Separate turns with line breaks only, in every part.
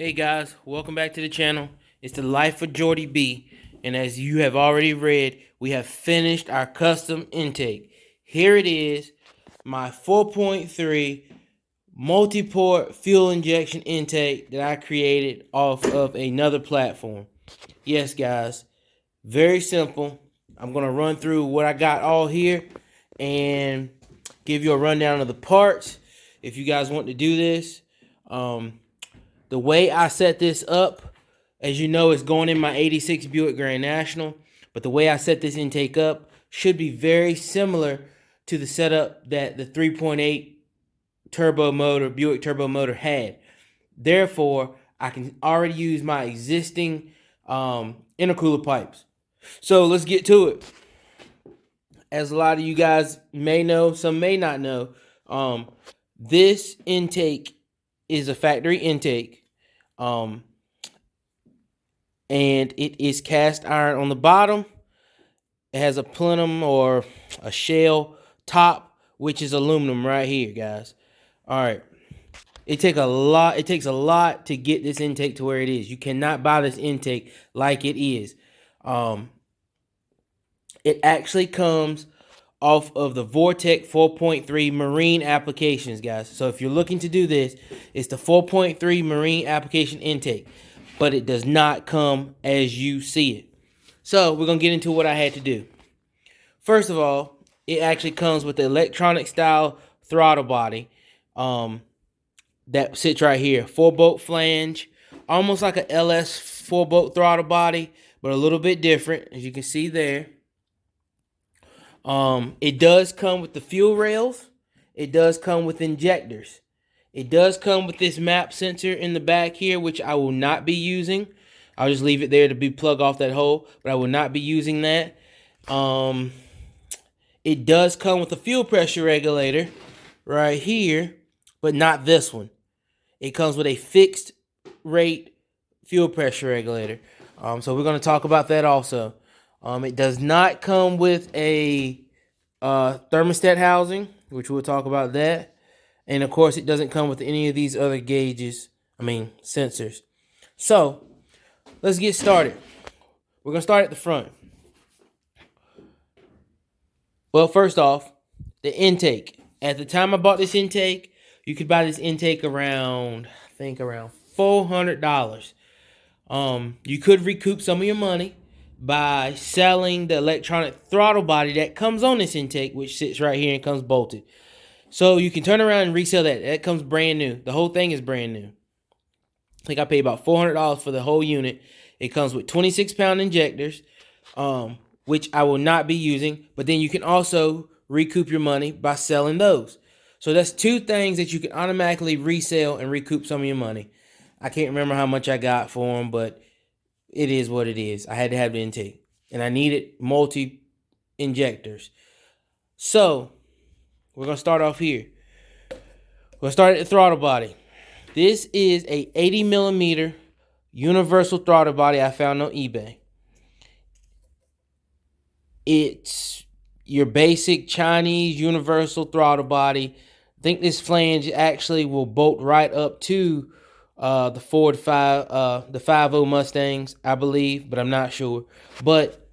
Hey guys, welcome back to the channel. It's the Life of Jordy B, and as you have already read, we have finished our custom intake. Here it is, my 4.3 multi-port fuel injection intake that I created off of another platform. Yes guys, very simple. I'm going to run through what I got all here and give you a rundown of the parts if you guys want to do this. The way I set this up, as you know, is going in my 86 Buick Grand National. But the way I set this intake up should be very similar to the setup that the 3.8 turbo motor, Buick turbo motor had. Therefore, I can already use my existing intercooler pipes. So let's get to it. As a lot of you guys may know, some may not know, this intake is a factory intake, and it is cast iron on the bottom. It has a plenum or a shell top, which is aluminum right here, guys. All right, it takes a lot to get this intake to where it is. You cannot buy this intake like it is. It actually comes off of the vortec 4.3 marine applications, guys. So if you're looking to do this, it's the 4.3 marine application intake, but it does not come as you see it. So we're gonna get into what I had to do. First of all, it actually comes with the electronic style throttle body that sits right here. 4-bolt flange, almost like a LS 4-bolt throttle body, but a little bit different, as you can see there. It does come with the fuel rails. It does come with injectors. It does come with this map sensor in the back here, which I will not be using. I'll just leave it there to be plug off that hole, but I will not be using that. It does come with a fuel pressure regulator right here, but not this one. It comes with a fixed rate fuel pressure regulator. So we're going to talk about that also. It does not come with a thermostat housing, which we'll talk about that. And of course, it doesn't come with any of these other sensors. So let's get started. We're going to start at the front. Well, first off, the intake. At the time I bought this intake, you could buy this intake around, I think around $400. You could recoup some of your money by selling the electronic throttle body that comes on this intake, which sits right here and comes bolted. So you can turn around and resell that. That comes brand new. The whole thing is brand new. I think I paid about $400 for the whole unit. It comes with 26-pound injectors, which I will not be using. But then you can also recoup your money by selling those. So that's two things that you can automatically resell and recoup some of your money. I can't remember how much I got for them, but it is what it is. I had to have the intake, and I needed multi-injectors. So we're going to start off here. We'll start at the throttle body. This is a 80 millimeter universal throttle body I found on eBay. It's your basic Chinese universal throttle body. I think this flange actually will bolt right up to the Ford 5.0 Mustangs, I believe, but I'm not sure. But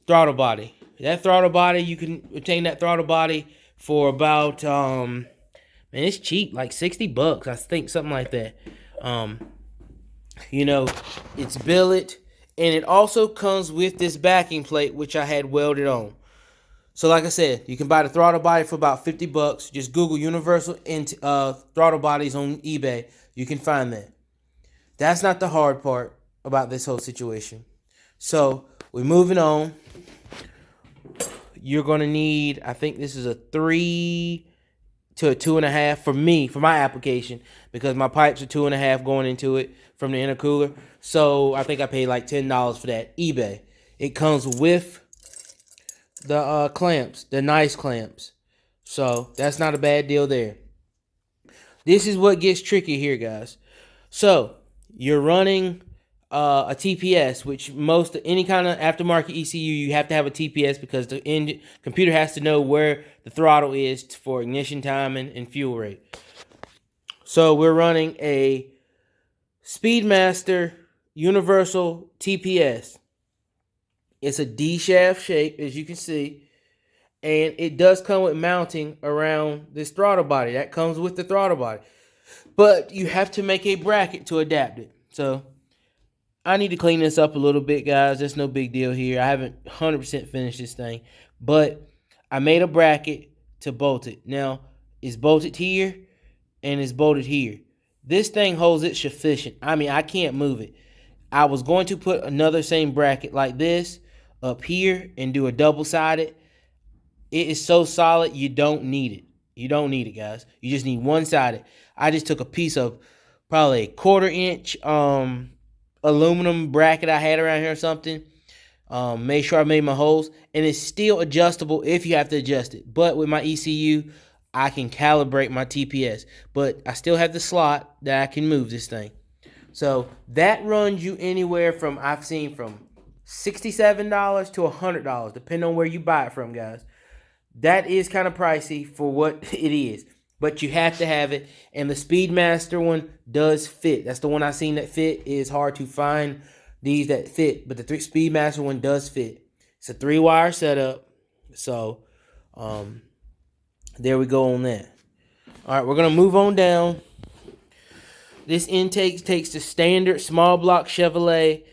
throttle body. That throttle body, you can obtain that throttle body for about man, it's cheap, like $60, I think, something like that. It's billet, and it also comes with this backing plate, which I had welded on. So like I said, you can buy the throttle body for about $50. Just Google universal throttle bodies on eBay. You can find that. That's not the hard part about this whole situation. So we're moving on. You're going to need, I think this is a 3 to a 2.5 for me, for my application, because my pipes are 2.5 going into it from the intercooler. So I think I paid like $10 for that. eBay. It comes with the clamps, the nice clamps. So that's not a bad deal there. This is what gets tricky here, guys. So you're running a TPS, which any kind of aftermarket ECU, you have to have a TPS because the computer has to know where the throttle is for ignition timing and fuel rate. So we're running a Speedmaster Universal TPS. It's a D shaft shape, as you can see, and it does come with mounting around this throttle body. That comes with the throttle body, but you have to make a bracket to adapt it. So I need to clean this up a little bit, guys. There's no big deal here. I haven't 100% finished this thing, but I made a bracket to bolt it. Now, it's bolted here and it's bolted here. This thing holds it sufficient. I mean, I can't move it. I was going to put another same bracket like this up here and do a double-sided. It is so solid, you don't need it. You don't need it, guys. You just need one-sided. I just took a piece of probably a 1/4 inch aluminum bracket I had around here or something. Made sure I made my holes, and it's still adjustable if you have to adjust it. But with my ECU, I can calibrate my TPS, but I still have the slot that I can move this thing. So that runs you anywhere from, I've seen from $67 to $100, depending on where you buy it from, guys. That is kind of pricey for what it is, but you have to have it. And the Speedmaster one does fit. That's the one I seen that fit. It is hard to find these that fit, but the Speedmaster one does fit. It's a 3-wire setup. So there we go on that. All right, we're going to move on down. This intake takes the standard small block Chevrolet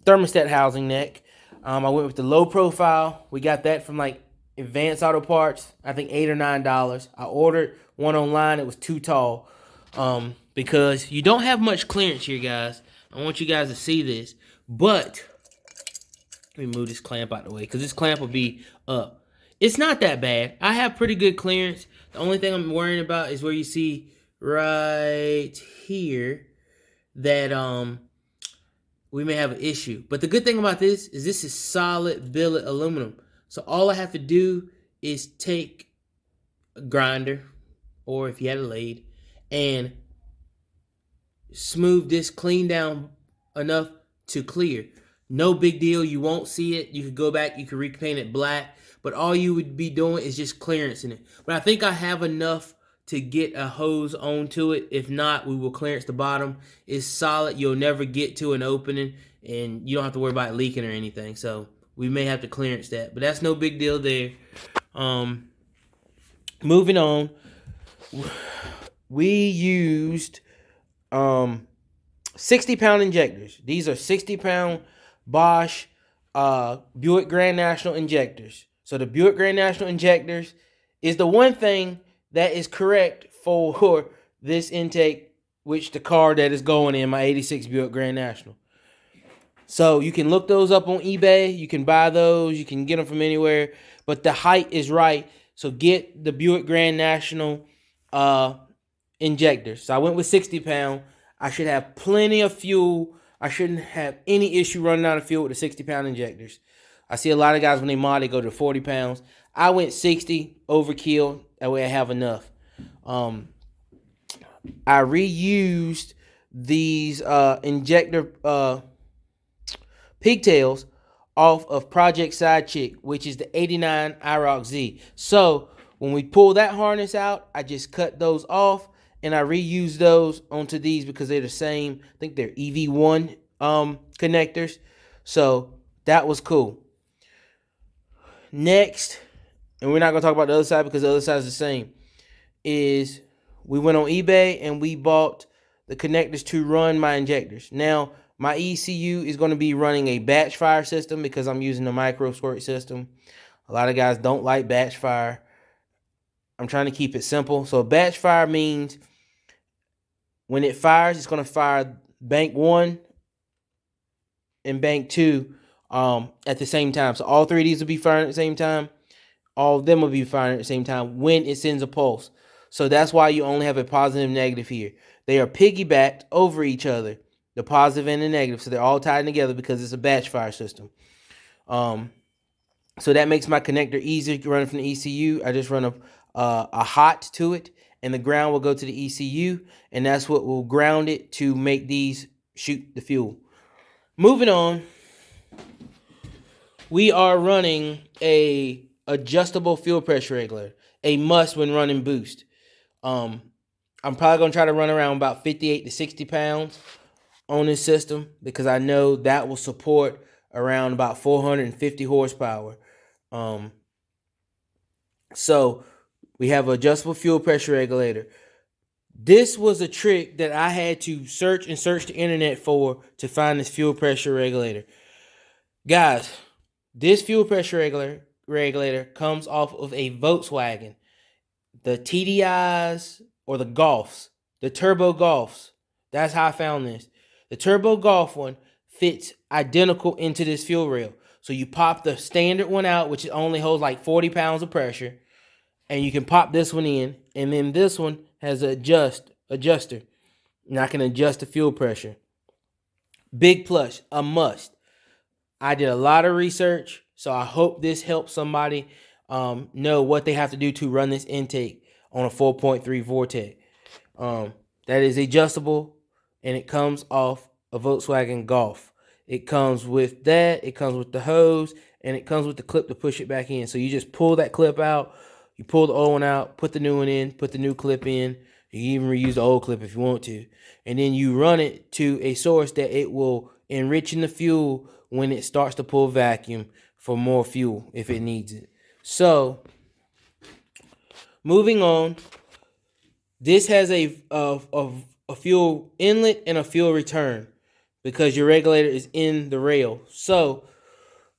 thermostat housing neck. I went with the low profile. We got that from like Advanced Auto Parts, I think $8 or $9. I ordered one online. It was too tall because you don't have much clearance here, guys. I want you guys to see this. But let me move this clamp out of the way because this clamp will be up. It's not that bad. I have pretty good clearance. The only thing I'm worrying about is where you see right here that we may have an issue. But the good thing about this is solid billet aluminum. So all I have to do is take a grinder, or if you had a lathe, and smooth this clean down enough to clear. No big deal. You won't see it. You could go back. You could repaint it black. But all you would be doing is just clearancing it. But I think I have enough to get a hose onto it. If not, we will clearance the bottom. It's solid. You'll never get to an opening, and you don't have to worry about it leaking or anything. So we may have to clearance that. But that's no big deal there. Moving on. We used 60-pound injectors. These are 60-pound Bosch Buick Grand National injectors. So the Buick Grand National injectors is the one thing that is correct for this intake, which the car that is going in, my 86 Buick Grand National. So you can look those up on eBay. You can buy those. You can get them from anywhere. But the height is right. So get the Buick Grand National injectors. So I went with 60-pound. I should have plenty of fuel. I shouldn't have any issue running out of fuel with the 60-pound injectors. I see a lot of guys when they mod, they go to 40 pounds. I went 60, overkill. That way I have enough. I reused these injector pigtails off of Project Side Chick, which is the 89 IROC Z. So when we pull that harness out, I just cut those off, and I reused those onto these because they're the same. I think they're EV1 connectors. So that was cool. Next, and we're not going to talk about the other side because the other side is the same, is we went on eBay and we bought the connectors to run my injectors. Now, my ECU is going to be running a batch fire system because I'm using the micro squirt system. A lot of guys don't like batch fire. I'm trying to keep it simple. So batch fire means when it fires, it's going to fire bank 1 and bank 2 at the same time. So all 3 of these will be firing at the same time. All of them will be firing at the same time when it sends a pulse. So that's why you only have a positive and negative here. They are piggybacked over each other, the positive and the negative. So they're all tied together because it's a batch fire system. So that makes my connector easier running from the ECU. I just run a hot to it, and the ground will go to the ECU, and that's what will ground it to make these shoot the fuel. Moving on, we are running a adjustable fuel pressure regulator, a must when running boost. I'm probably going to try to run around about 58 to 60 pounds on this system because I know that will support around about 450 horsepower. So we have an adjustable fuel pressure regulator. This was a trick that I had to search the internet for to find this fuel pressure regulator. Guys, this fuel pressure regulator comes off of a Volkswagen. The TDIs or the Golfs, the Turbo Golfs. That's how I found this. The Turbo Golf one fits identical into this fuel rail. So you pop the standard one out, which only holds like 40 pounds of pressure, and you can pop this one in, and then this one has an adjuster, and I can adjust the fuel pressure. Big plus, a must. I did a lot of research, so I hope this helps somebody know what they have to do to run this intake on a 4.3 vortec. That is adjustable, and it comes off a Volkswagen Golf. It comes with that, it comes with the hose, and it comes with the clip to push it back in. So you just pull that clip out, you pull the old one out, put the new one in, put the new clip in. You can even reuse the old clip if you want to. And then you run it to a source that it will enrich in the fuel when it starts to pull vacuum for more fuel if it needs it. So, moving on, this has a fuel inlet and a fuel return because your regulator is in the rail. So,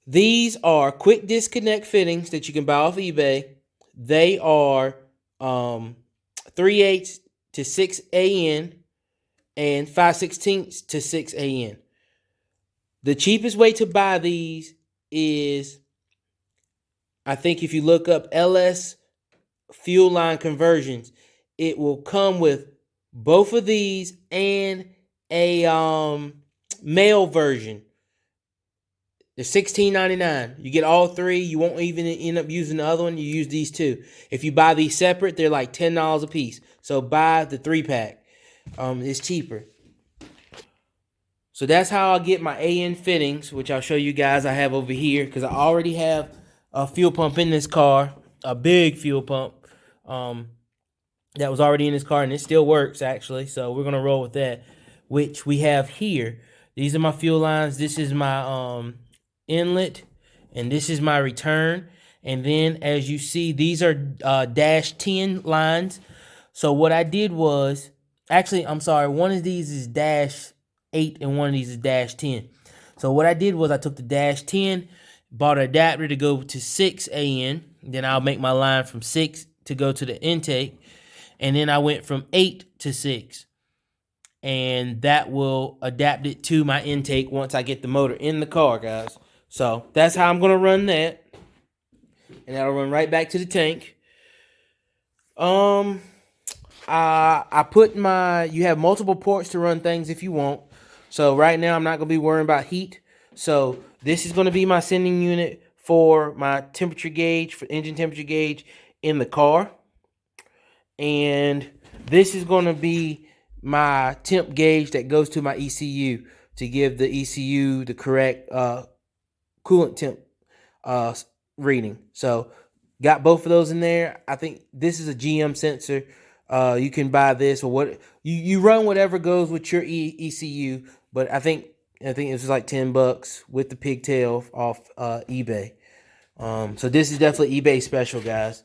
these are quick disconnect fittings that you can buy off eBay. They are 3/8 to 6 AN and 5/16 to 6 AN. The cheapest way to buy these is, I think if you look up LS fuel line conversions, it will come with both of these and a male version. They're $16.99. You get all three. You won't even end up using the other one. You use these two. If you buy these separate, they're like $10 a piece. So buy the 3-pack. It's cheaper. So that's how I get my AN fittings, which I'll show you guys I have over here because I already have a fuel pump in this car, a big fuel pump that was already in this car, and it still works actually. So we're gonna roll with that, which we have here. These are my fuel lines. This is my inlet, and this is my return. And then as you see, these are dash 10 lines. So what I did was, actually, I'm sorry, one of these is dash 8 and one of these is dash 10. So what I did was I took the dash 10, bought an adapter to go to 6 AN. Then I'll make my line from 6 to go to the intake. And then I went from 8 to 6. And that will adapt it to my intake once I get the motor in the car, guys. So that's how I'm going to run that. And that'll run right back to the tank. I put you have multiple ports to run things if you want. So right now I'm not going to be worrying about heat. So this is going to be my sending unit for my temperature gauge, for engine temperature gauge in the car. And this is going to be my temp gauge that goes to my ECU to give the ECU the correct coolant temp reading. So got both of those in there. I think this is a GM sensor. You can buy this or what you run whatever goes with your ECU, but I think it's like $10 with the pigtail off eBay. So this is definitely eBay special, guys.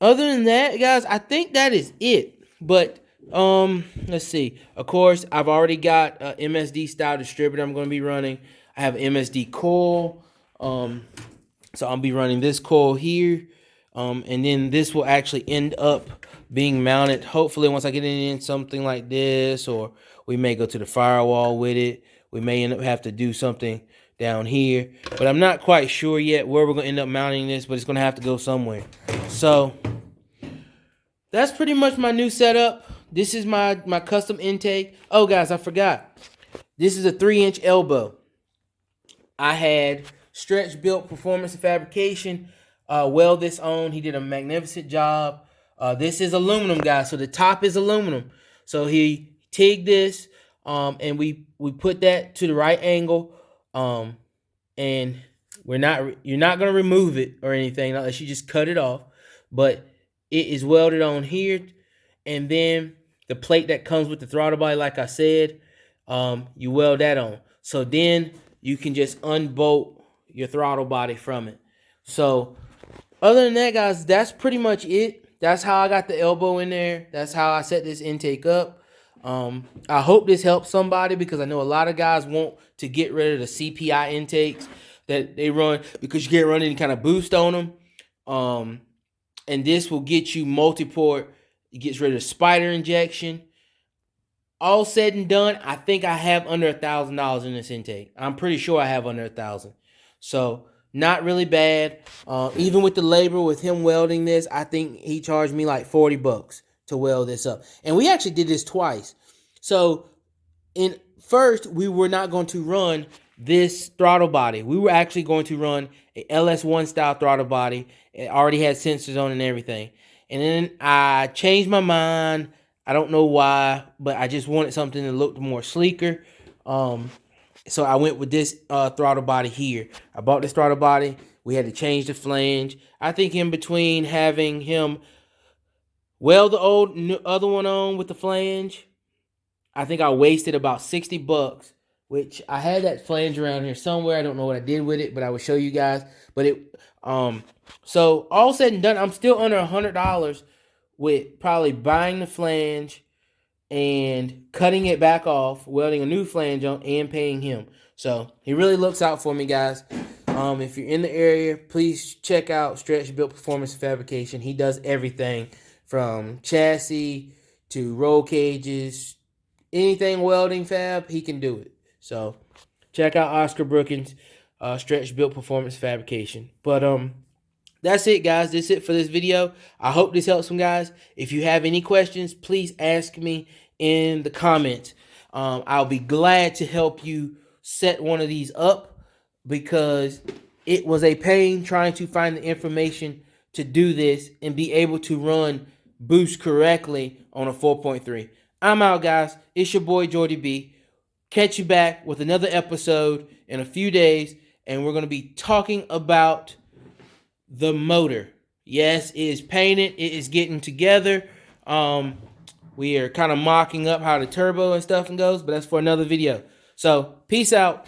Other than that, guys, I think that is it. But let's see. Of course, I've already got a MSD style distributor I'm going to be running. I have MSD coil. So I'll be running this coil here. And then this will actually end up being mounted. Hopefully, once I get it in something like this, or we may go to the firewall with it. We may end up have to do something down here. But I'm not quite sure yet where we're going to end up mounting this, but it's going to have to go somewhere. So that's pretty much my new setup. This is my custom intake. Oh, guys, I forgot. This is a 3-inch elbow. I had Stretch Built Performance and Fabrication weld this on. He did a magnificent job. This is aluminum, guys. So the top is aluminum. So he TIGged this, and we put that to the right angle. And you're not gonna remove it or anything unless you just cut it off. But it is welded on here, and then the plate that comes with the throttle body, like I said, you weld that on. So then you can just unbolt your throttle body from it. So other than that, guys, that's pretty much it. That's how I got the elbow in there. That's how I set this intake up. I hope this helps somebody, because I know a lot of guys want to get rid of the CPI intakes that they run, because you can't run any kind of boost on them. And this will get you multi-port. It gets rid of spider injection. All said and done, I think I have under $1,000 in this intake. I'm pretty sure I have under $1,000. So not really bad. Even with the labor, with him welding this, I think he charged me like $40 to weld this up. And we actually did this twice. So first, we were not going to run this throttle body. We were actually going to run a LS1 style throttle body. It already had sensors on and everything. And then I changed my mind. I don't know why, but I just wanted something that looked more sleeker. So I went with this throttle body here. I bought this throttle body. We had to change the flange. I think in between having him weld the other one on with the flange, I think I wasted about $60, which I had that flange around here somewhere. I don't know what I did with it, but I will show you guys. But so all said and done, I'm still under $100 with probably buying the flange and cutting it back off, welding a new flange on, and paying him. So he really looks out for me, guys. If you're in the area, please check out Stretch Built Performance Fabrication. He does everything from chassis to roll cages, anything welding fab, he can do it. So check out Oscar Brookins, Stretch Built Performance Fabrication. But that's it, guys. That's it for this video. I hope this helps some guys. If you have any questions, please ask me in the comments. I'll be glad to help you set one of these up, because it was a pain trying to find the information to do this and be able to run boost correctly on a 4.3. I'm out, guys. It's your boy Jordy B. Catch you back with another episode in a few days, and we're going to be talking about the motor. Yes, it is painted. It is getting together. We are kind of mocking up how the turbo and stuff goes, but that's for another video. So, peace out.